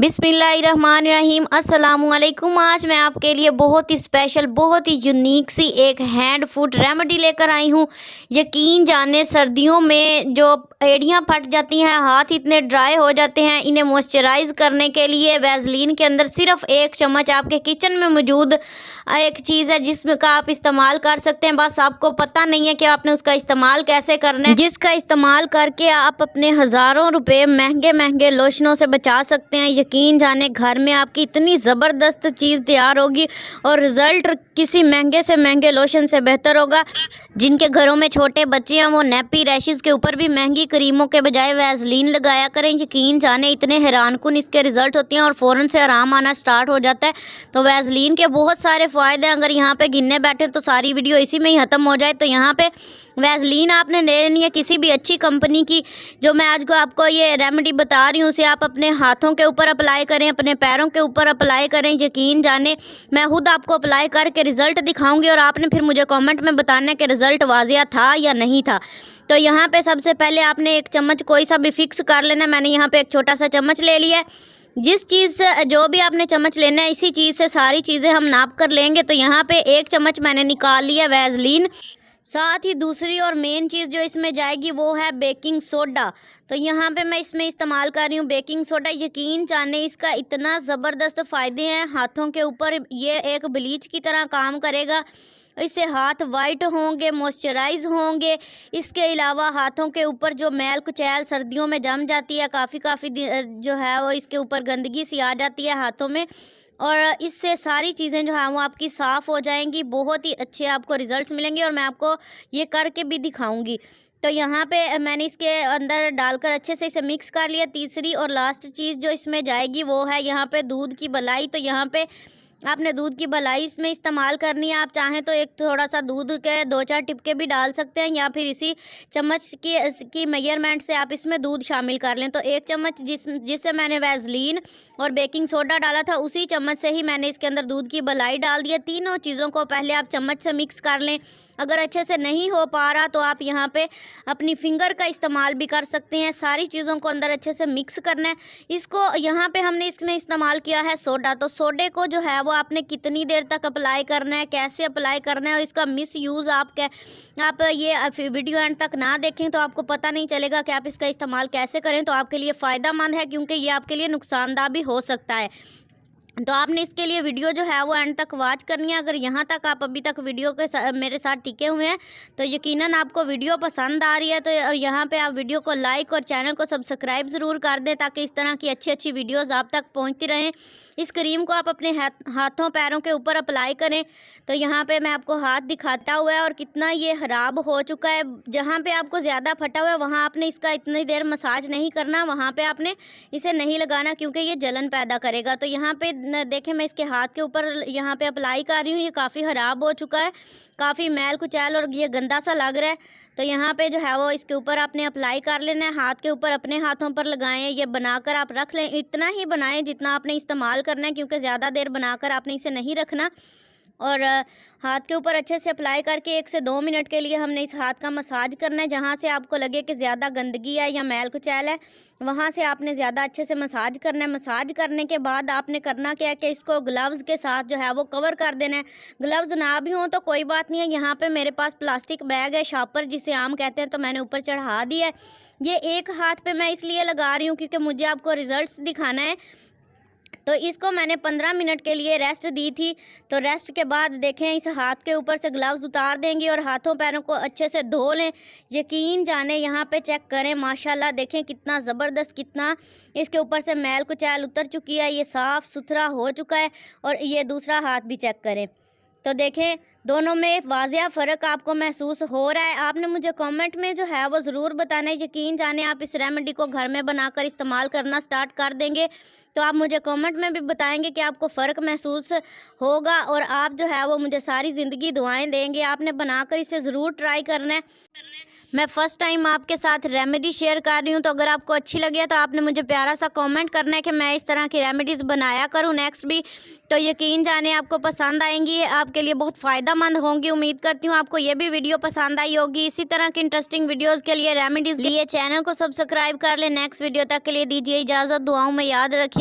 बिस्मिल्लाहिर्रहमानिर्रहीम अस्सलामुअलैकुम। आज मैं आपके लिए बहुत ही स्पेशल, बहुत ही यूनिक सी एक हैंड फूड रेमेडी लेकर आई हूँ। यकीन जाने सर्दियों में जो एड़ियाँ फट जाती हैं, हाथ इतने ड्राई हो जाते हैं, इन्हें मॉइस्चराइज़ करने के लिए वैसलीन के अंदर सिर्फ 1 चम्मच आपके किचन में मौजूद एक चीज़ है जिसका आप इस्तेमाल कर सकते हैं। बस आपको पता नहीं है कि आपने उसका इस्तेमाल कैसे करना है, जिसका इस्तेमाल करके आप अपने हज़ारों रुपए महंगे महंगे लोशनों से बचा सकते हैं। यकीन जाने घर में आपकी इतनी ज़बरदस्त चीज़ तैयार होगी और रिज़ल्ट किसी महंगे से महंगे लोशन से बेहतर होगा। जिनके घरों में छोटे बच्चे हैं वो नेपी रैशेज़ के ऊपर भी महंगी क्रीमों के बजाय वैसलीन लगाया करें। यकीन जाने इतने हैरानकुन इसके रिज़ल्ट होते हैं और फ़ौरन से आराम आना स्टार्ट हो जाता है। तो वैसलीन के बहुत सारे फ़ायदे हैं, अगर यहाँ पे गिनने बैठे तो सारी वीडियो इसी में ही ख़त्म हो जाए। तो यहाँ पे वैसलीन आपने लेनी है किसी भी अच्छी कंपनी की। जो मैं आज को आपको ये रेमेडी बता रही हूँ उसे आप अपने हाथों के ऊपर अप्लाई करें, अपने पैरों के ऊपर अप्लाई करें। यकीन जाने मैं खुद आपको अप्लाई करके रिज़ल्ट दिखाऊंगी और आपने फिर मुझे कमेंट में बताना है कि रिज़ल्ट वाजिया था या नहीं था। तो यहाँ पे सबसे पहले आपने 1 चम्मच कोई सा भी फिक्स कर लेना। मैंने यहाँ पे एक छोटा सा चम्मच ले लिया है। जिस चीज़ से जो भी आपने चम्मच लेना है इसी चीज़ से सारी चीज़ें हम नाप कर लेंगे। तो यहाँ पे 1 चम्मच मैंने निकाल लिया वैसलीन। साथ ही दूसरी और मेन चीज़ जो इसमें जाएगी वो है बेकिंग सोडा। तो यहाँ पे मैं इसमें इस्तेमाल कर रही हूँ बेकिंग सोडा। यकीन जाने इसका इतना ज़बरदस्त फ़ायदे हैं हाथों के ऊपर, ये एक ब्लीच की तरह काम करेगा। इससे हाथ वाइट होंगे, मॉइस्चराइज होंगे। इसके अलावा हाथों के ऊपर जो मैल कुचैल सर्दियों में जम जाती है, काफ़ी जो है वो इसके ऊपर गंदगी सी आ जाती है हाथों में, और इससे सारी चीज़ें जो है वो आपकी साफ़ हो जाएंगी। बहुत ही अच्छे आपको रिज़ल्ट्स मिलेंगे और मैं आपको ये करके भी दिखाऊंगी। तो यहाँ पे मैंने इसके अंदर डालकर अच्छे से इसे मिक्स कर लिया। तीसरी और लास्ट चीज़ जो इसमें जाएगी वो है यहाँ पे दूध की मलाई। तो यहाँ पे आपने दूध की मलाई इसमें इस्तेमाल करनी है। आप चाहें तो एक थोड़ा सा दूध के 2-4 टिपके भी डाल सकते हैं, या फिर इसी चम्मच की मेजरमेंट से आप इसमें दूध शामिल कर लें। तो 1 चम्मच जिससे मैंने वैसलीन और बेकिंग सोडा डाला था उसी चम्मच से ही मैंने इसके अंदर दूध की मलाई डाल दिया। तीनों चीज़ों को पहले आप चम्मच से मिक्स कर लें। अगर अच्छे से नहीं हो पा रहा तो आप यहाँ पे अपनी फिंगर का इस्तेमाल भी कर सकते हैं। सारी चीज़ों को अंदर अच्छे से मिक्स करना है। इसको यहाँ पे हमने इसमें इस्तेमाल किया है सोडा। तो सोडे को जो है वो आपने कितनी देर तक अप्लाई करना है, कैसे अप्लाई करना है और इसका मिस यूज़ आप ये वीडियो एंड तक ना देखें तो आपको पता नहीं चलेगा कि आप इसका इस्तेमाल कैसे करें। तो आपके लिए फ़ायदेमंद है क्योंकि ये आपके लिए नुकसानदायक भी हो सकता है। तो आपने इसके लिए वीडियो जो है वो एंड तक वॉच करनी है। अगर यहाँ तक आप अभी तक वीडियो के मेरे साथ टिके हुए हैं तो यकीनन आपको वीडियो पसंद आ रही है। तो यहाँ पे आप वीडियो को लाइक और चैनल को सब्सक्राइब ज़रूर कर दें ताकि इस तरह की अच्छी अच्छी वीडियोज़ आप तक पहुँचती रहें। इस क्रीम को आप अपने हाथों पैरों के ऊपर अप्लाई करें। तो यहाँ पे मैं आपको हाथ दिखाता हुआ है और कितना ये ख़राब हो चुका है। जहाँ पे आपको ज़्यादा फटा हुआ है वहाँ आपने इसका इतनी देर मसाज नहीं करना, वहाँ पे आपने इसे नहीं लगाना क्योंकि ये जलन पैदा करेगा। तो यहाँ पे देखें मैं इसके हाथ के ऊपर यहाँ पे अप्लाई कर रही हूँ। ये काफ़ी ख़राब हो चुका है, काफ़ी मैल कुचैल और ये गंदा सा लग रहा है। तो यहाँ पे जो है वो इसके ऊपर आपने अप्लाई कर लेना है। हाथ के ऊपर अपने हाथों पर लगाएं। ये बनाकर आप रख लें, इतना ही बनाएं जितना आपने इस्तेमाल करना है क्योंकि ज़्यादा देर बनाकर आपने इसे नहीं रखना। और हाथ के ऊपर अच्छे से अप्लाई करके 1 से 2 मिनट के लिए हमने इस हाथ का मसाज करना है। जहाँ से आपको लगे कि ज़्यादा गंदगी है या मैल कुचैल है वहाँ से आपने ज़्यादा अच्छे से मसाज करना है। मसाज करने के बाद आपने करना क्या है कि इसको ग्लव्स के साथ जो है वो कवर कर देना है। ग्लव्स ना भी हों तो कोई बात नहीं है। यहाँ पे मेरे पास प्लास्टिक बैग है, शॉपर जिसे आम कहते हैं, तो मैंने ऊपर चढ़ा दिया है। ये एक हाथ पे मैं इसलिए लगा रही हूँ क्योंकि मुझे आपको रिज़ल्ट्स दिखाना है। तो इसको मैंने 15 मिनट के लिए रेस्ट दी थी। तो रेस्ट के बाद देखें इस हाथ के ऊपर से ग्लव्स उतार देंगे और हाथों पैरों को अच्छे से धो लें। यकीन जाने यहाँ पे चेक करें, माशाल्लाह देखें कितना ज़बरदस्त, कितना इसके ऊपर से मैल कुचैल उतर चुकी है, ये साफ़ सुथरा हो चुका है। और ये दूसरा हाथ भी चेक करें तो देखें दोनों में वाज़िया फ़र्क आपको महसूस हो रहा है। आपने मुझे कमेंट में जो है वो ज़रूर बताना है। यकीन जाने आप इस रेमेडी को घर में बनाकर इस्तेमाल करना स्टार्ट कर देंगे तो आप मुझे कमेंट में भी बताएंगे कि आपको फ़र्क महसूस होगा और आप जो है वो मुझे सारी ज़िंदगी दुआएं देंगे। आपने बनाकर इसे ज़रूर ट्राई करना है। मैं फ़र्स्ट टाइम आपके साथ रेमेडी शेयर कर रही हूँ, तो अगर आपको अच्छी लगे तो आपने मुझे प्यारा सा कमेंट करना है कि मैं इस तरह की रेमेडीज़ बनाया करूँ नेक्स्ट भी। तो यकीन जाने आपको पसंद आएंगी, आपके लिए बहुत फ़ायदेमंद होंगी। उम्मीद करती हूँ आपको ये भी वीडियो पसंद आई होगी। इसी तरह की इंटरेस्टिंग वीडियोज़ के लिए रेमेडीज़ लिए चैनल को सब्सक्राइब कर लें। नेक्स्ट वीडियो तक के लिए दीजिए इजाज़त, दुआओं में याद रखिएगा।